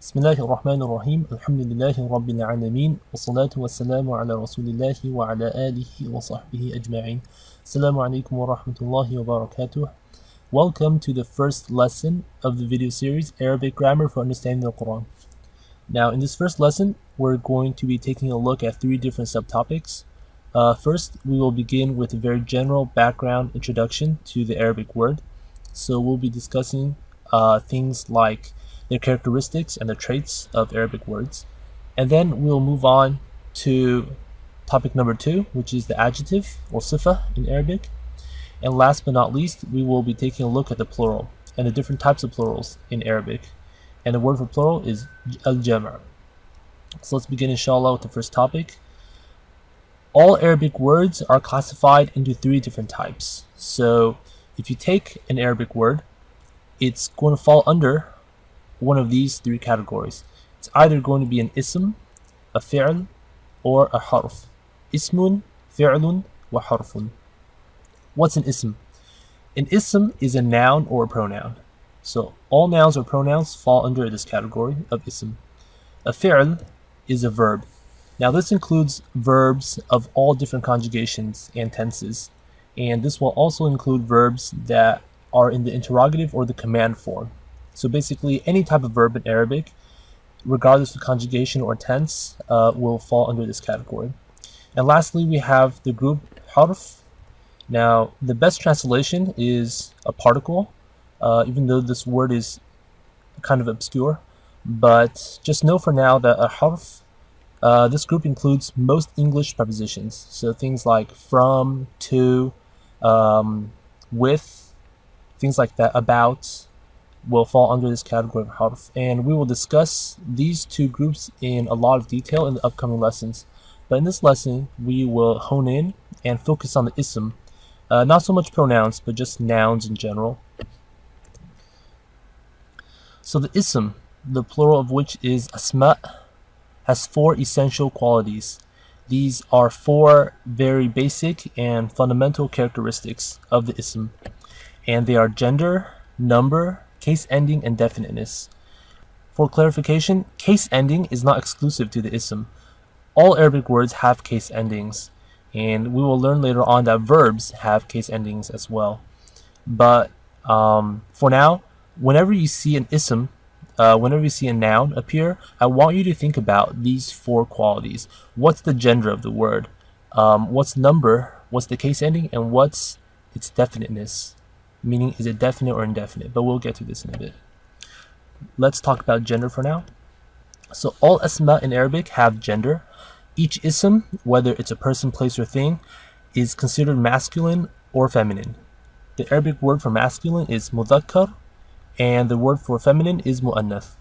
بسم الله الرحمن الرحيم الحمد لله رب العالمين والصلاة والسلام على رسول الله وعلى آله وصحبه أجمعين. Assalamu alaikum wa rahmatullahi wa barakatuh. Welcome to the first lesson of the video series Arabic Grammar for Understanding the Quran. Now in this first lesson we're going to be taking a look at three different subtopics. First we will begin with a very general background introduction to the Arabic word. So we'll be discussing things like their characteristics and the traits of Arabic words. And then we'll move on to topic number 2, which is the adjective or sifa in Arabic. And last but not least, we will be taking a look at the plural and the different types of plurals in Arabic. And the word for plural is al-jam'. So let's begin inshallah with the first topic. All Arabic words are classified into 3 different types. So if you take an Arabic word, it's going to fall under one of these 3 categories. It's either going to be an ism, a fi'l, or a harf. Ismun, fi'lun, wa harfun. What's an ism? An ism is a noun or a pronoun. So all nouns or pronouns fall under this category of ism. A fi'l is a verb. Now this includes verbs of all different conjugations and tenses. And this will also include verbs that are in the interrogative or the command form. So basically any type of verb in Arabic, regardless of conjugation or tense, will fall under this category. And lastly, we have the group harf. Now the best translation is a particle, even though this word is kind of obscure. But just know for now that a harf, this group includes most English prepositions. So things like from, to, with, things like that, about, will fall under this category of harf. And we will discuss these 2 groups in a lot of detail in the upcoming lessons. But in this lesson, we will hone in and focus on the ism. Not so much pronouns, but just nouns in general. So the ism, the plural of which is asma', has 4 essential qualities. These are 4 very basic and fundamental characteristics of the ism. And they are gender, number, case ending, and definiteness. For clarification, case ending is not exclusive to the ism. All Arabic words have case endings, and we will learn later on that verbs have case endings as well. But for now, whenever you see an ism, whenever you see a noun appear, I want you to think about these 4 qualities. What's the gender of the word? What's number? What's the case ending? And what's its definiteness? Meaning, is it definite or indefinite? But we'll get to this in a bit. Let's talk about gender for now. So all asma in Arabic have gender. Each ism, whether it's a person, place, or thing, is considered masculine or feminine. The Arabic word for masculine is mudhakkar, and the word for feminine is mu'annath.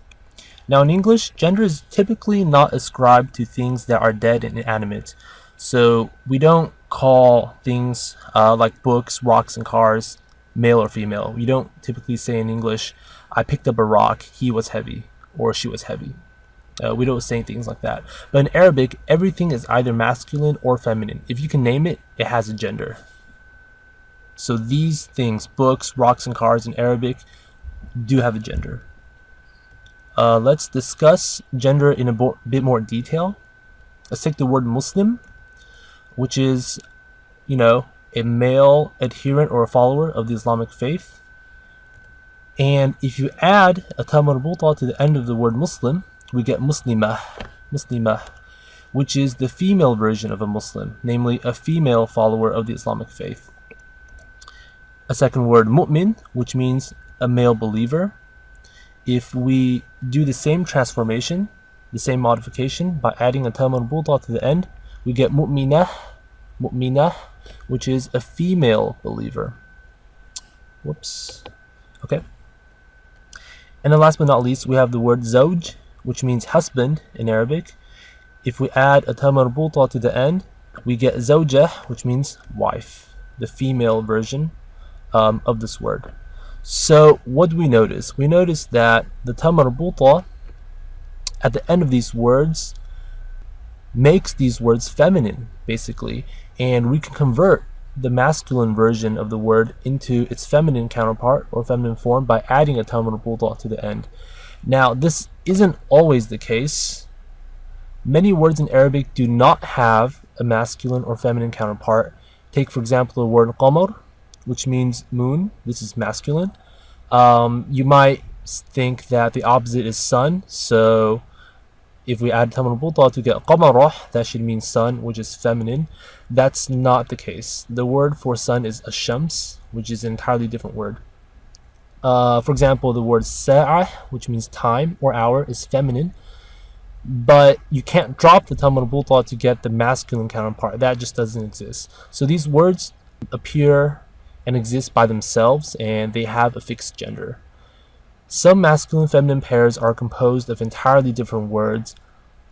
Now in English, gender is typically not ascribed to things that are dead and inanimate. So we don't call things like books, rocks, and cars male or female. You don't typically say in English, I picked up a rock, he was heavy, or she was heavy. We don't say things like that. But in Arabic, everything is either masculine or feminine. If you can name it, it has a gender. So these things, books, rocks, and cars in Arabic, do have a gender. Let's discuss gender in a bit more detail. Let's take the word Muslim, which is, a male adherent or a follower of the Islamic faith. And if you add a ta marbuta to the end of the word Muslim, we get muslimah, which is the female version of a Muslim, namely a female follower of the Islamic faith. A second word, mu'min, which means a male believer. If we do the same transformation, the same modification, by adding a ta marbuta to the end, we get mu'minah, which is a female believer. Okay. And then last but not least, we have the word zawj, which means husband in Arabic. If we add a ta marbuta to the end, we get zawjah, which means wife, the female version of this word. So what do we notice? We notice that the ta marbuta at the end of these words makes these words feminine, basically, and we can convert the masculine version of the word into its feminine counterpart or feminine form by adding a ta marbuta to the end. Now this isn't always the case. Many words in Arabic do not have a masculine or feminine counterpart. Take, for example, the word qamar, which means moon. This is masculine. You might think that the opposite is sun, so if we add tamar buta to get qamarah, that should mean sun, which is feminine. That's not the case. The word for sun is ashams, which is an entirely different word. For example, the word sa'ah, which means time or hour, is feminine, but you can't drop the tamar buta to get the masculine counterpart. That just doesn't exist. So these words appear and exist by themselves, and they have a fixed gender. Some masculine feminine pairs are composed of entirely different words.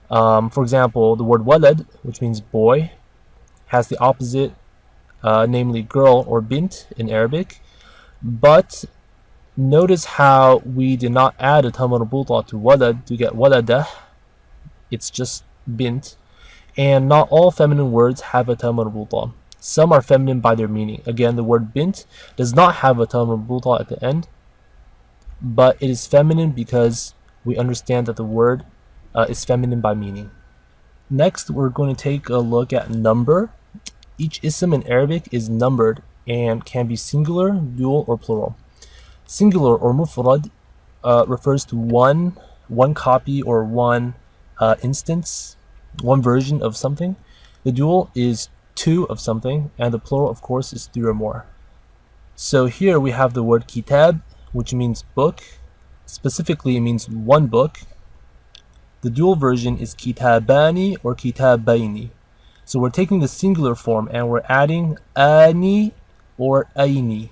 For example, the word walad, which means boy, has the opposite, namely girl or bint in Arabic. But notice how we did not add a tamar buta to walad to get waladah. It's just bint. And not all feminine words have a tamar buta. Some are feminine by their meaning. Again, the word bint does not have a tamar buta at the end, but it is feminine because we understand that the word is feminine by meaning. Next, we're going to take a look at number. Each ism in Arabic is numbered and can be singular, dual, or plural. Singular or mufrad refers to one copy or one instance, one version of something. The dual is two of something, and the plural, of course, is three or more. So here we have the word kitab, which means book. Specifically, it means one book. The dual version is kitabani or kitabaini. So we're taking the singular form and we're adding ani or aini.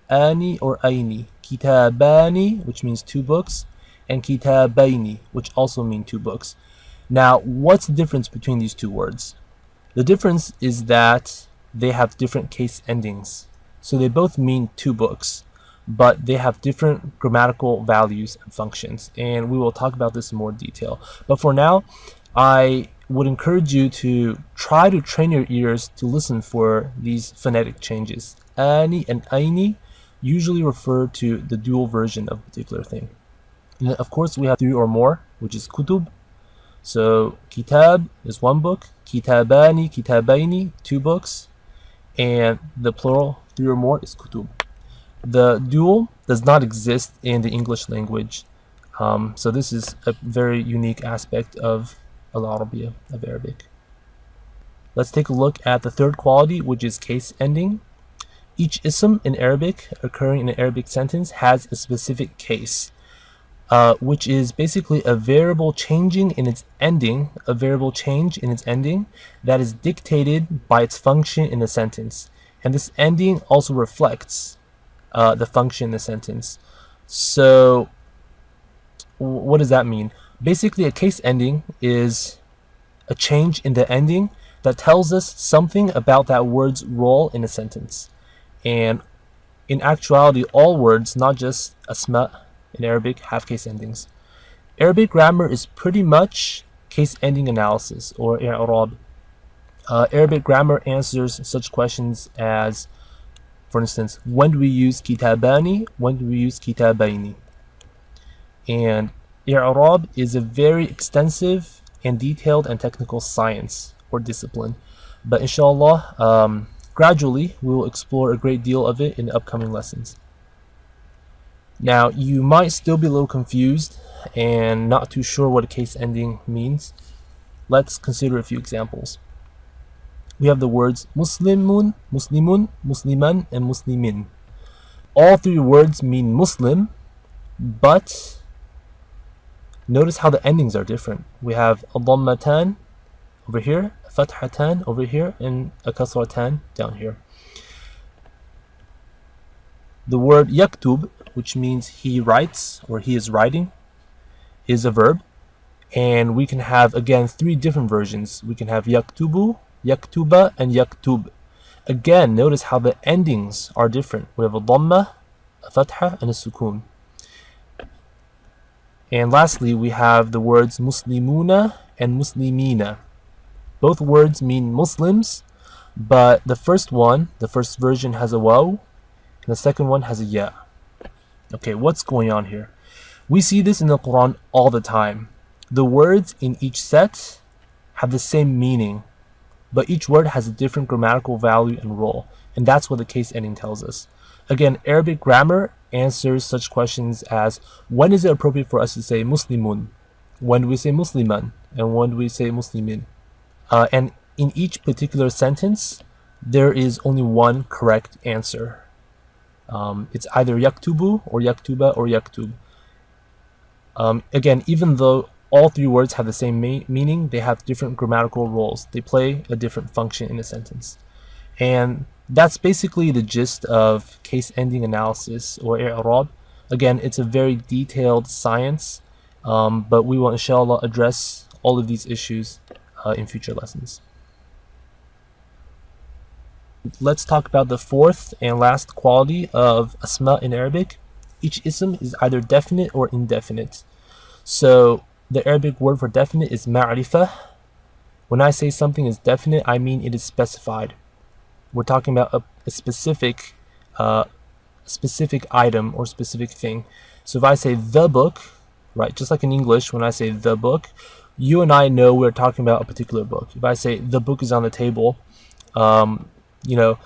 Ani or aini. Kitabani, which means two books, and kitabaini, which also mean two books. Now, what's the difference between these two words? The difference is that they have different case endings. So they both mean two books, but they have different grammatical values and functions, and we will talk about this in more detail. But for now, I would encourage you to try to train your ears to listen for these phonetic changes. Ani and aini usually refer to the dual version of a particular thing. And then, of course, we have three or more, which is kutub. So kitab is one book, kitabani, kitabaini, two books, and the plural, three or more, is kutub. The dual does not exist in the English language, so this is a very unique aspect of al-Arabiya, of Arabic. Let's take a look at the third quality, which is case ending. Each ism in Arabic occurring in an Arabic sentence has a specific case, which is basically a variable changing in its ending, a variable change in its ending that is dictated by its function in the sentence. And this ending also reflects the function in the sentence. So what does that mean? Basically, a case ending is a change in the ending that tells us something about that word's role in a sentence. And in actuality, all words, not just asma in Arabic, have case endings. Arabic grammar is pretty much case ending analysis, or i'rab. Arabic grammar answers such questions as, for instance, when do we use kitabani? When do we use kitabaini? And i'rab is a very extensive and detailed and technical science or discipline. But inshallah, gradually we will explore a great deal of it in the upcoming lessons. Now, you might still be a little confused and not too sure what a case ending means. Let's consider a few examples. We have the words muslimun, muslimun, musliman, and muslimin. All three words mean Muslim, but notice how the endings are different. We have a dhammatan over here, a fathatan over here, and a kasratan down here. The word yaktub, which means he writes or he is writing, is a verb, and we can have, again, three different versions. We can have yaktubu, yaktuba, and yaktub. Again, notice how the endings are different. We have a dhamma, a fatha, and a sukun. And lastly, we have the words muslimuna and muslimina. Both words mean Muslims, but the first version has a waw, and the second one has a ya. Okay, what's going on here? We see this in the Quran all the time. The words in each set have the same meaning, but each word has a different grammatical value and role, and that's what the case ending tells us. Again, Arabic grammar answers such questions as, when is it appropriate for us to say Muslimun? When do we say Musliman? And when do we say Muslimin? And in each particular sentence, there is only one correct answer. It's either yaktubu or yaktuba or yaktub. Again, even though all three words have the same meaning, they have different grammatical roles. They play a different function in a sentence. And that's basically the gist of case ending analysis, or i'rab. Again, it's a very detailed science, but we will inshallah address all of these issues in future lessons. Let's talk about the fourth and last quality of asma in Arabic. Each ism is either definite or indefinite. So the Arabic word for definite is ma'rifah. When I say something is definite, I mean it is specified. We're talking about a specific item or specific thing. So if I say the book, right, just like in English, when I say the book, you and I know we're talking about a particular book. If I say the book is on the table, you know,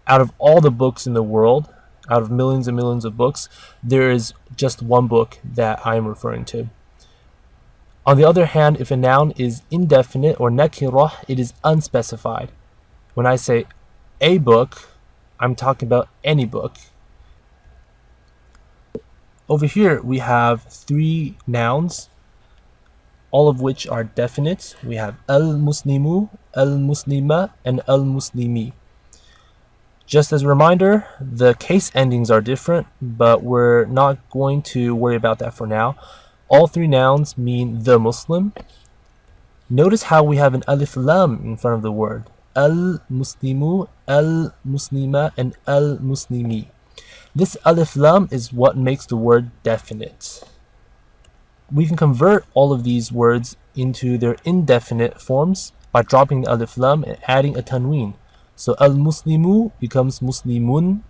out of all the books in the world, out of millions and millions of books, there is just one book that I am referring to. On the other hand, if a noun is indefinite or nakirah, it is unspecified. When I say a book, I'm talking about any book. Over here, we have three nouns, all of which are definite. We have al-muslimu, al-muslima, and al-muslimi. Just as a reminder, the case endings are different, but we're not going to worry about that for now. All three nouns mean the Muslim. Notice how we have an alif lam in front of the word. Al-muslimu, al-muslima, and al-muslimi. This alif lam is what makes the word definite. We can convert all of these words into their indefinite forms by dropping the alif lam and adding a tanween. So al-muslimu becomes muslimun,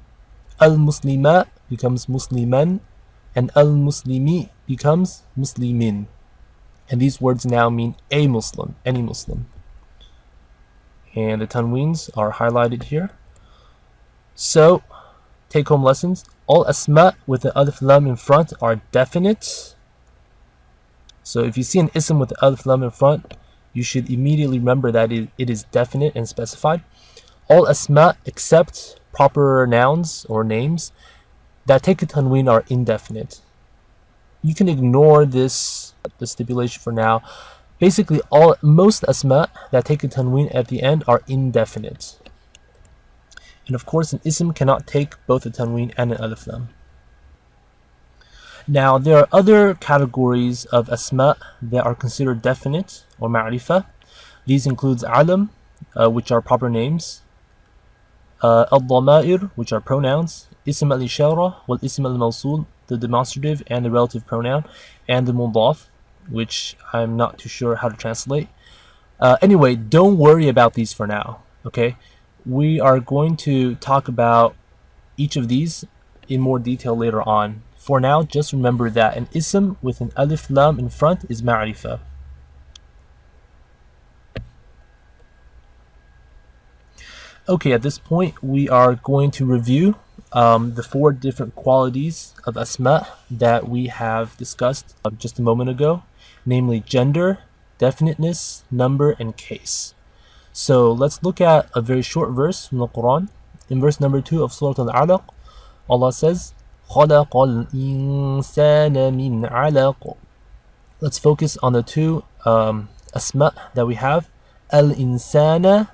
al-muslima becomes musliman, and al-muslimi becomes muslimin. And these words now mean a Muslim, any Muslim. And the tanweens are highlighted here. So, take-home lessons. All asma with the alif lam in front are definite. So if you see an ism with the alif lam in front, you should immediately remember that it is definite and specified. All asma except proper nouns or names that take a tanween are indefinite. You can ignore the stipulation for now. Basically, most asma that take a tanween at the end are indefinite. And of course, an ism cannot take both a tanween and an alif lam. Now, there are other categories of asma that are considered definite or ma'rifah. These includes alam, which are proper names, al-dhama'ir, which are pronouns, ism al-ishara, wal ism al-mawsul, the demonstrative and the relative pronoun, and the mudaf, which I'm not too sure how to translate. Anyway, don't worry about these for now, okay? We are going to talk about each of these in more detail later on. For now, just remember that an ism with an alif lam in front is ma'rifah. Okay, at this point, we are going to review the four different qualities of asma that we have discussed just a moment ago, namely gender, definiteness, number, and case. So let's look at a very short verse from the Quran. In verse number 2 of Surah Al-Alaq, Allah says, خَلَقَ الْإِنسَانَ مِنْ عَلَقٍ. Let's focus on the two asma that we have, al-insana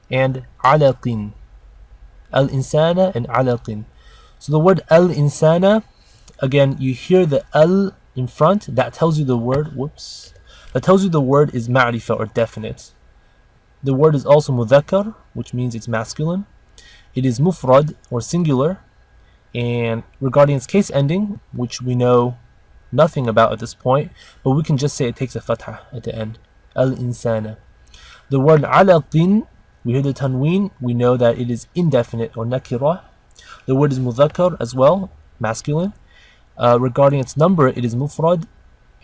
and alaqin. Al-insana and alaqin. So the word al-insana, again, you hear the al in front, that tells you the word, that tells you the word is ma'rifah or definite. The word is also mudhakkar, which means it's masculine. It is mufrad or singular. And regarding its case ending, which we know nothing about at this point, but we can just say it takes a fatha at the end. Al-insana. The word alaqin, we hear the tanween, we know that it is indefinite or nakirah. The word is mudhakkar as well, masculine. Regarding its number, it is mufrad,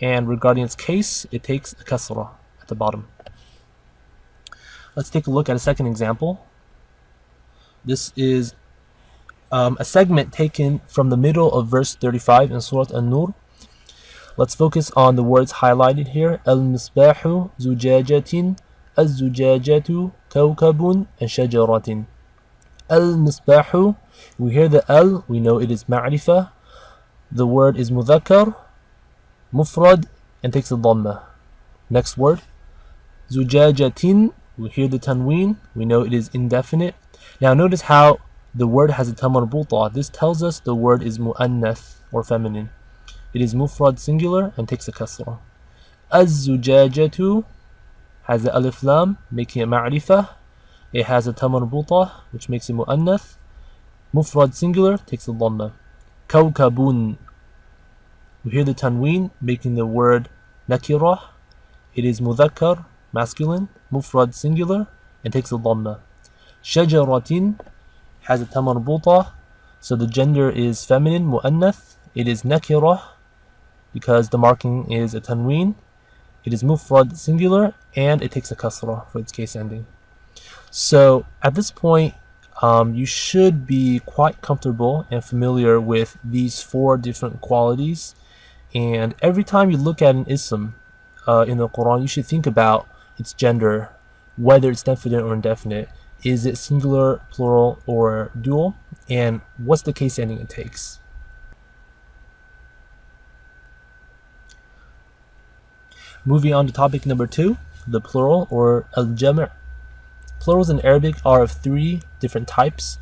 and regarding its case, it takes a kasra at the bottom. Let's take a look at a second example. This is a segment taken from the middle of verse 35 in Surah An-Nur. Let's focus on the words highlighted here. Al-misbahu zujajatin, az-zujajatu kawkabun, and shajaratin. Al-misbahu, we hear the al, we know it is ma'rifah. The word is mudhakkar, mufrad, and takes a dhamma. Next word, zujajatin, we hear the tanween, we know it is indefinite. Now notice how the word has a ta marbuta. This tells us the word is mu'annath, or feminine. It is mufrad singular and takes a kasra. Az-zujajatu has the alif lam, making it ma'rifah. It has a ta marbuta, which makes it mu'annath. Mufrad singular takes a dhamma. Kawkabun, we hear the tanween, making the word nakirah. It is mudhakkar, masculine, mufrad singular, and takes a dhamma. Shajaratin has a ta marbuta, so the gender is feminine, mu'annath. It is nakirah, because the marking is a tanween. It is mufrad singular, and it takes a kasra for its case ending. So at this point, you should be quite comfortable and familiar with these 4 different qualities. And every time you look at an ism in the Quran, you should think about its gender, whether it's definite or indefinite. Is it singular, plural, or dual? And what's the case ending it takes? Moving on to topic number 2, the plural, or al-jam'. Plurals in Arabic are of 3 different types.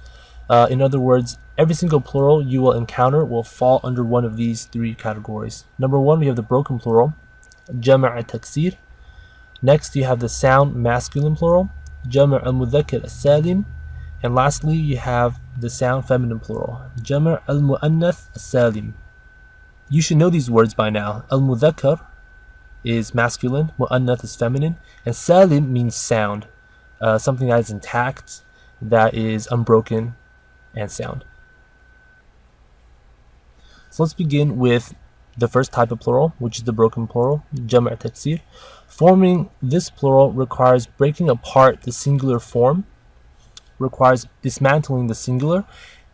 In other words, every single plural you will encounter will fall under one of these 3 categories. Number 1, we have the broken plural, jam' al-taksir. Next, you have the sound masculine plural, jam' al-mudhakkar al-salim. And lastly, you have the sound feminine plural, jam' al-mu'annath al-salim. You should know these words by now. Al-mudhakkar is masculine, mu'annath is feminine, and salim means sound, something that is intact, that is unbroken and sound. So let's begin with the first type of plural, which is the broken plural, jam' taksir. Forming this plural requires breaking apart the singular form, requires dismantling the singular,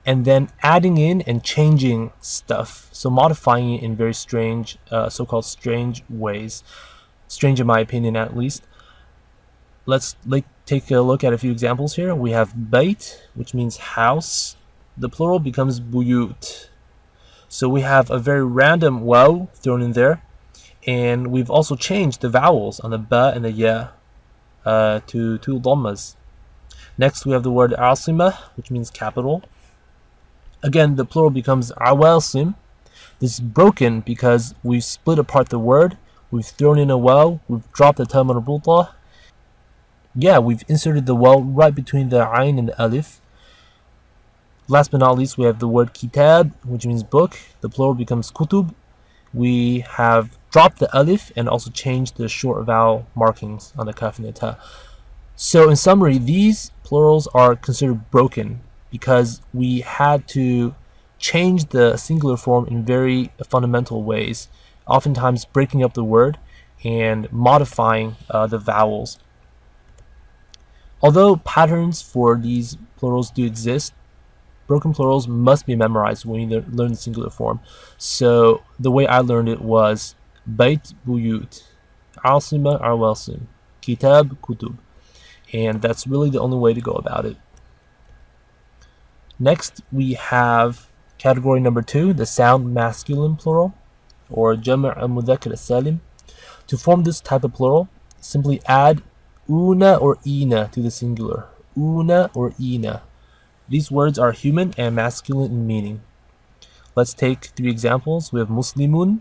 and then adding in and changing stuff, so modifying it in very strange, so-called strange ways. Strange in my opinion, at least. Let's take a look at a few examples here. We have bayt, which means house. The plural becomes buyut. So we have a very random waw thrown in there, and we've also changed the vowels on the ba and the ya to 2 dhammas. Next, we have the word asima, which means capital. Again, the plural becomes awasim. This is broken because we've split apart the word, we've thrown in a waw, we've dropped the ta marbuta. Yeah, we've inserted the waw right between the ayn and the alif. Last but not least, we have the word kitab, which means book. The plural becomes kutub. We have dropped the alif and also changed the short vowel markings on the kaf and the ta. So in summary, these plurals are considered broken because we had to change the singular form in very fundamental ways, oftentimes breaking up the word and modifying the vowels. Although patterns for these plurals do exist, broken plurals must be memorized when you learn the singular form. So the way I learned it was bayt buyut, asima awasim, kitab kutub, and that's really the only way to go about it. Next, we have category number 2, the sound masculine plural, or jam' al-mudhakkar al-salim. To form this type of plural, simply add una or ina to the singular. Una or ina. These words are human and masculine in meaning. Let's take 3 examples. We have muslimun,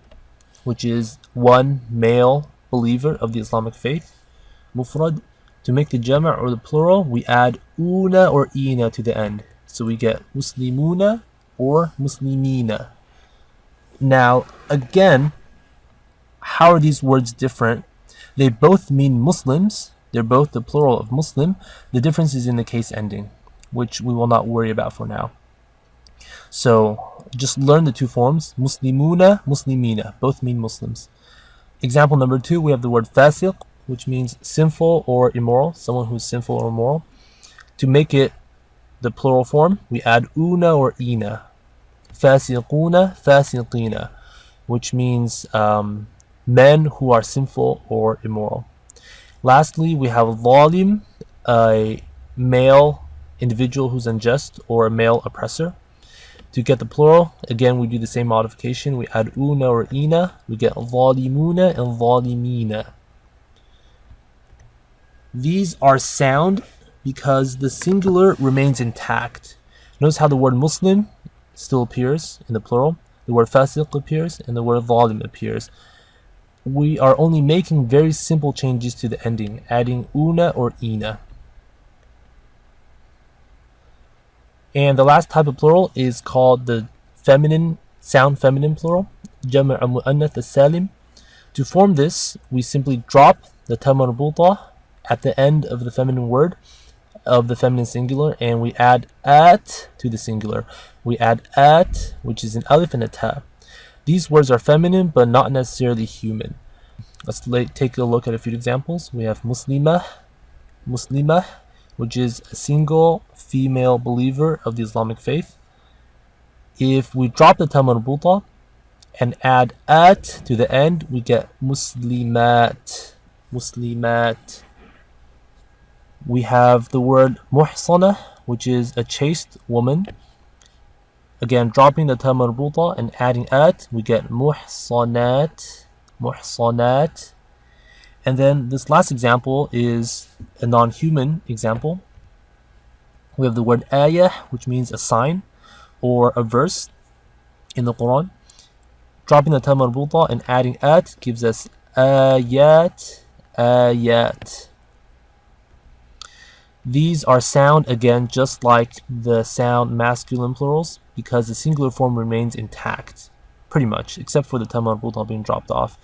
which is one male believer of the Islamic faith. Mufrad. To make the jam' or the plural, we add una or ina to the end. So we get muslimuna or muslimina. Now, again, how are these words different? They both mean Muslims. They're both the plural of Muslim. The difference is in the case ending, which we will not worry about for now. So just learn the two forms. Muslimuna, muslimina, both mean Muslims. Example number 2, we have the word fasiq, which means sinful or immoral, someone who's sinful or immoral. To make it the plural form, we add una or ina. Fasiquna, fasiqina, which means men who are sinful or immoral. Lastly, we have zalim, a male individual who's unjust or a male oppressor. To get the plural, again, we do the same modification. We add una or ina. We get zalimuna and zalimina. These are sound because the singular remains intact. Notice how the word Muslim still appears in the plural. The word fasiq appears and the word zalim appears. We are only making very simple changes to the ending, adding una or ina. And the last type of plural is called the feminine, sound feminine plural, Jam' mu'annath as-salim. To form this, we simply drop the ta marbuta at the end of the feminine word of the feminine singular, and we add at to the singular. We add at, which is an alif and a ta. These words are feminine, but not necessarily human. Let's take a look at a few examples. We have muslimah, muslimah, which is a single female believer of the Islamic faith. If we drop the ta marbuta and add at to the end, we get muslimat, muslimat. We have the word muhsana, which is a chaste woman. Again, dropping the ta marbuta and adding at, we get muhsanat, muhsanat. And then this last example is a non-human example. We have the word ayah, which means a sign or a verse in the Quran. Dropping the ta marbuta and adding at gives us ayat, ayat. These are sound again, just like the sound masculine plurals, because the singular form remains intact, pretty much, except for the ta marbuta being dropped off.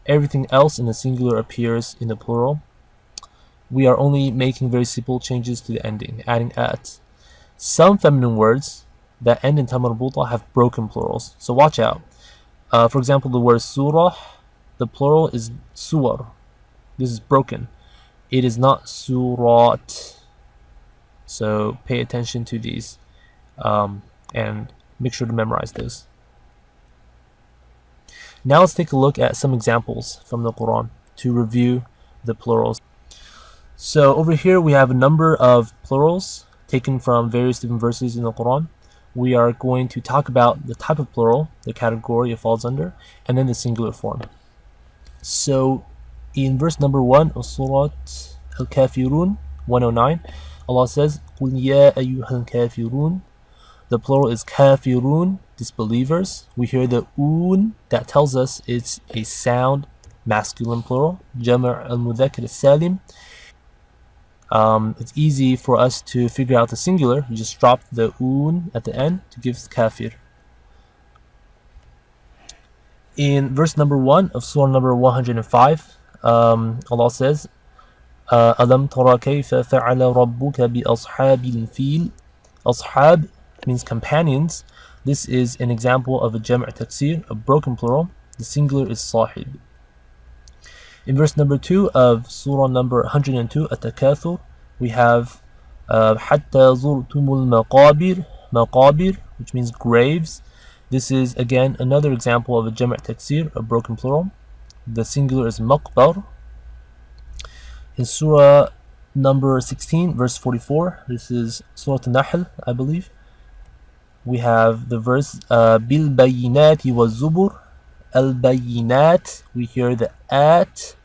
Everything else in the singular appears in the plural. We are only making very simple changes to the ending, adding at. Some feminine words that end in ta marbuta have broken plurals, so watch out. For example, the word surah, the plural is suwar. This is broken. It is not surat. So pay attention to these and make sure to memorize those. Now let's take a look at some examples from the Quran to review the plurals. So over here we have a number of plurals taken from various different verses in the Quran. We are going to talk about the type of plural, the category it falls under, and then the singular form. So in verse number 1 of Surah Al-Kafirun 109, Allah says, قُلْ يَا أَيُّهَا الْكَافِرُونَ. The plural is kafirun, disbelievers. We hear the un that tells us it's a sound masculine plural, Jam' al-Mudhakkar as-Salim. It's easy for us to figure out the singular. You just drop the un at the end to give kafir. In verse number 1 of surah number 105, Allah says, أَلَمْ تَرَ كَيْفَ فَعَلَ رَبُّكَ بِأَصْحَابِ الْفِيلِ. Ashab means companions. This is an example of a jam' taksir, a broken plural. The singular is sahib. In verse number 2 of surah number 102, At-Takathur, we have حَتَّى زُرْتُمُ الْمَقَابِرِ, maqabir, which means graves. This is again another example of a jam' taksir, a broken plural. The singular is maqbar. In surah number 16, verse 44, this is surah An-Nahl, I believe. We have the verse بِالْبَيِّنَاتِ وَالزُّبُرِ. Al-Bayinat, we hear the at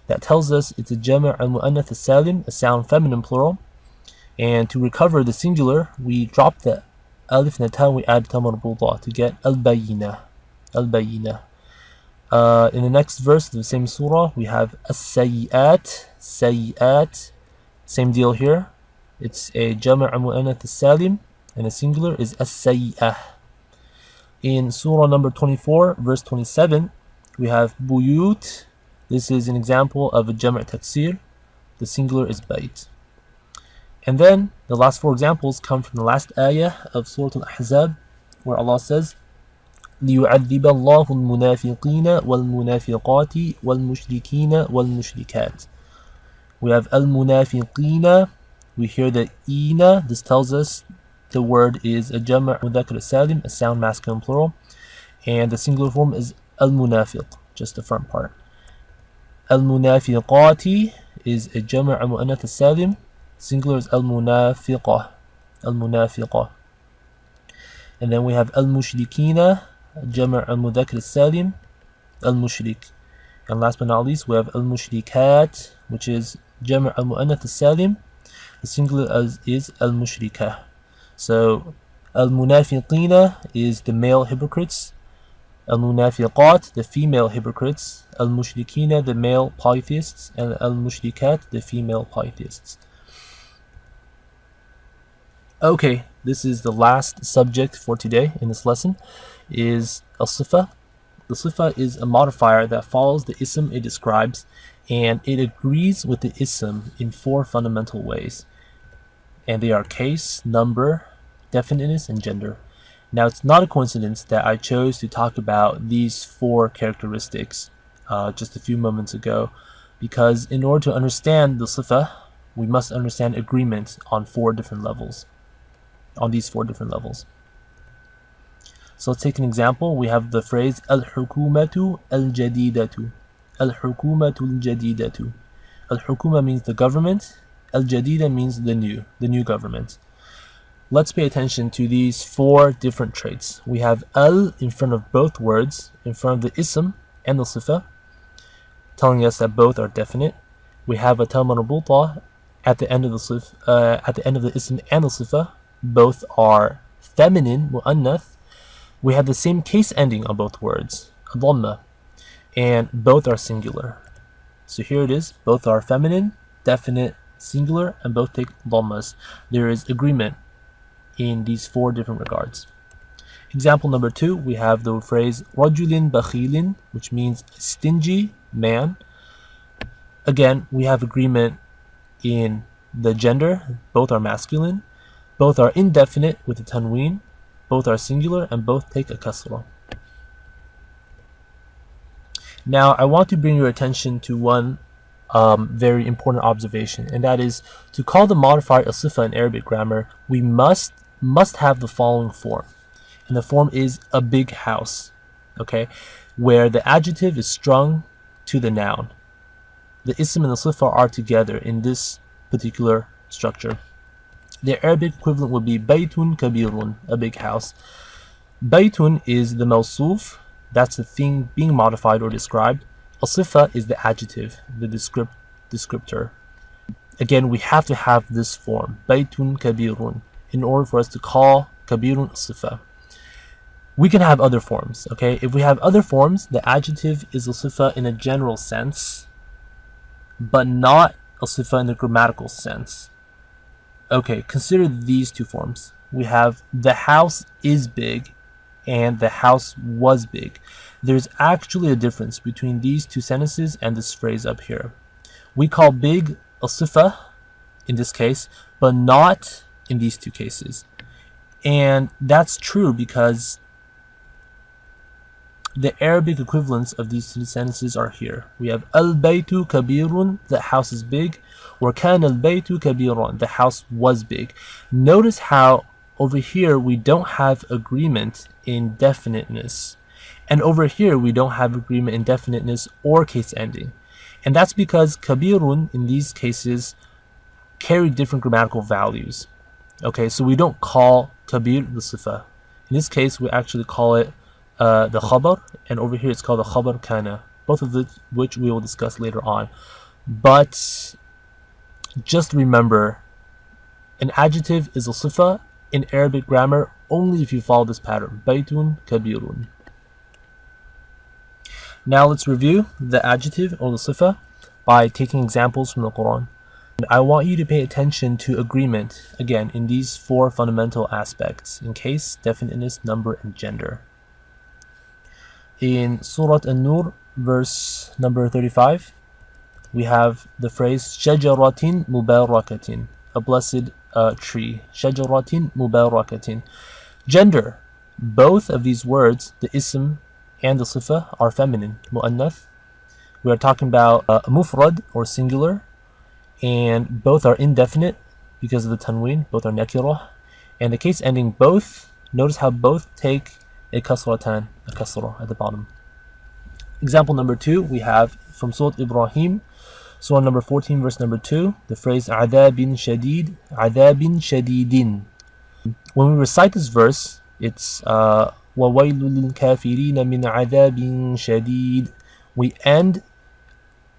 that tells us it's a Jam' al-Mu'annath as-Salim, a sound feminine plural. And to recover the singular, we drop the alif and the ta, we add ta marbuta to get al-Bayina, al-Bayina. In the next verse of the same surah, we have as-Sayyi'at, Sayyi'at. Same deal here. It's a Jam' al-Mu'annath as-Salim, and the singular is as-Sayyi'ah. In surah number 24, verse 27, we have buyut. This is an example of a jam' taksir. The singular is bayt. And then the last four examples come from the last ayah of Surah Al-Ahzab, where Allah says, لِيُعَذِّبَ اللَّهُ الْمُنَافِقِينَ وَالْمُنَافِقَاتِ وَالْمُشْرِكِينَ وَالْمُشْرِكَاتِ. We have al-munafiqina. We hear the ina. This tells us the word is a jama' mudhakkar salim, a sound masculine plural, and the singular form is al-munafiq, just the front part. Al-munafiqati is a jama' mu'annath salim, singular is al-munafiqah, al-munafiqah. And then we have al-mushrikina, jama' mudhakkar salim, al-mushrik. And last but not least, we have al-mushrikat, which is jama' al-mu'annath salim. The singular is al-mushrikah. So al-munafiqina is the male hypocrites, al-munafiqat the female hypocrites, al-mushrikina the male polytheists, and al-mushrikat the female polytheists. Okay, this is the last subject for today in this lesson, is al-sifa. The sifa is a modifier that follows the ism it describes, and it agrees with the ism in four fundamental ways. And they are case, number, definiteness, and gender. Now, it's not a coincidence that I chose to talk about these four characteristics just a few moments ago, because in order to understand the sifa, we must understand agreement on these four different levels. So let's take an example. We have the phrase al-hukumatu al-jadidatu. Al-hukumatu al-jadidatu. Al-hukuma means the government. Al-jadida means the new government. Let's pay attention to these four different traits. We have al in front of both words, in front of the ism and the sifa, telling us that both are definite. We have a ta marbuta at the end of the ism and the sifa. Both are feminine, mu'annath. We have the same case ending on both words, dhamma, and both are singular. So here it is, both are feminine, definite, singular, and both take dhammas. There is agreement in these four different regards. Example number 2, we have the phrase rajulin bakhilin, which means stingy man. Again, we have agreement in the gender, both are masculine, both are indefinite with the tanween, both are singular, and both take a kasra. Now, I want to bring your attention to one very important observation, and that is to call the modifier a sifa in Arabic grammar, we must have the following form. And the form is a big house, okay, where the adjective is strung to the noun. The ism and the sifa are together in this particular structure. The Arabic equivalent would be baytun kabirun, a big house. Baytun is the mawsuf, that's the thing being modified or described. Al-sifa is the adjective, the descriptor. Again, we have to have this form, baytun kabirun, in order for us to call kabirun al-sifa. We can have other forms, okay? If we have other forms, the adjective is al-sifa in a general sense, but not al-sifa in the grammatical sense. Okay, consider these two forms. We have the house is big and the house was big. There's actually a difference between these two sentences and this phrase up here. We call big a sifa in this case, but not in these two cases. And that's true because the Arabic equivalents of these two sentences are here. We have al-baytu kabirun, the house is big, or kan al-baytu kabirun, the house was big. Notice how over here we don't have agreement in definiteness, and over here we don't have agreement in definiteness or case ending. And that's because kabirun in these cases carry different grammatical values. Okay, so we don't call kabir the sifa. In this case, we actually call it the khabar, and over here it's called the khabar kana, both of which we will discuss later on. But just remember, an adjective is a sifa in Arabic grammar only if you follow this pattern, baytun kabirun. Now let's review the adjective or the sifa by taking examples from the Quran. And I want you to pay attention to agreement, again, in these four fundamental aspects, in case, definiteness, number, and gender. In Surah An-Nur, verse number 35, we have the phrase shajaratin mubarakatin. a blessed tree. شجرة مباركة. Gender. Both of these words, the ism and the sifa, are feminine, mu'annath. We are talking about mufrad or singular, and both are indefinite because of the tanween, both are nakirah. And the case ending both, notice how both take a kasratan, a kasrah at the bottom. Example number 2, we have from Surah Ibrahim, Surah number 14, verse number 2, the phrase عَذَابٍ شَدِيد, عَذَابٍ شَدِيدٍ. When we recite this verse, it's وَوَيْلٌ لِلْكَافِرِينَ مِنْ عَذَابٍ شَدِيد. We end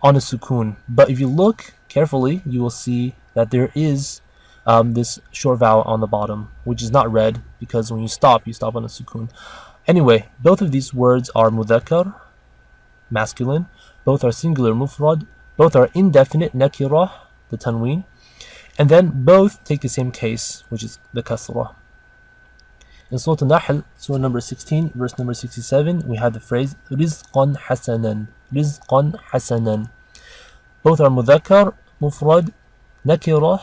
on a sukoon, but if you look carefully, you will see that there is this short vowel on the bottom, which is not read because when you stop on a sukoon. Anyway, both of these words are mudhakkar, masculine, both are singular mufrad, both are indefinite nakirah, the tanween, and then both take the same case, which is the kasrah. In Surah An-Nahl, Surah number 16, verse number 67, we have the phrase rizqan hasanan, rizqan hasanan. Both are mudhakkar, mufrad, nakirah,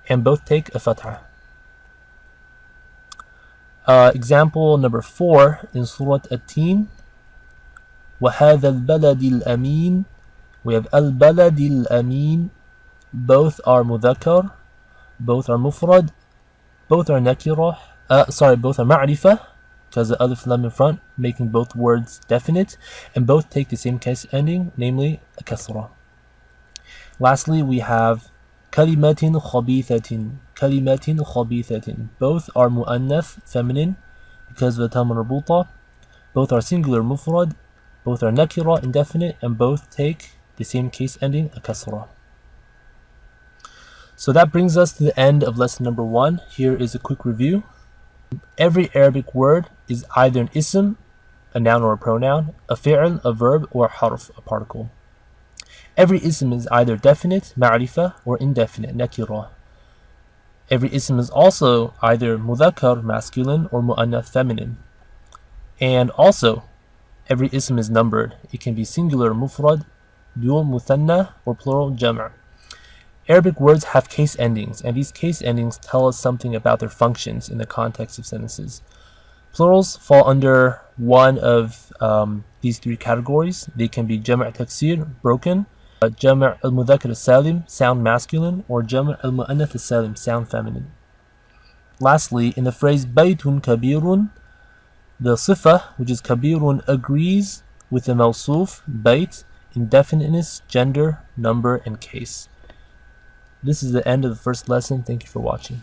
and both take a fatha. Example number 4 in Surah At-Teen, وَهَذَا الْبَلَدِ الْأَمِينَ. We have al-balad al-amin. Both are mudhakkar, both are mufrad, both are nakirah, both are ma'rifah, because the alif lam in front, making both words definite, and both take the same case ending, namely a kasrah. Lastly, we have kalimatin khabithatin, kalimatin khabithatin. Both are mu'annath, feminine, because of the tam marbuta. Both are singular mufrad, both are nakira, indefinite, and both take the same case ending, a kasrah. So that brings us to the end of lesson number 1. Here is a quick review. Every Arabic word is either an ism, a noun or a pronoun, a fi'l, a verb, or a harf, a particle. Every ism is either definite, ma'rifah, or indefinite, nakira. Every ism is also either mudhakkar, masculine, or mu'annath, feminine. And also, every ism is numbered. It can be singular, mufrad, dual, muthanna, or plural, jama'. Arabic words have case endings, and these case endings tell us something about their functions in the context of sentences. Plurals fall under one of these 3 categories. They can be jama' taksir, broken, jama' al-mudhakkar salim, sound masculine, or jama' al-mu'annath salim, sound feminine. Lastly, in the phrase baytun kabirun, the sifa, which is kabirun, agrees with the mawsuf, bayt, in definiteness, gender, number, and case. This is the end of the first lesson. Thank you for watching.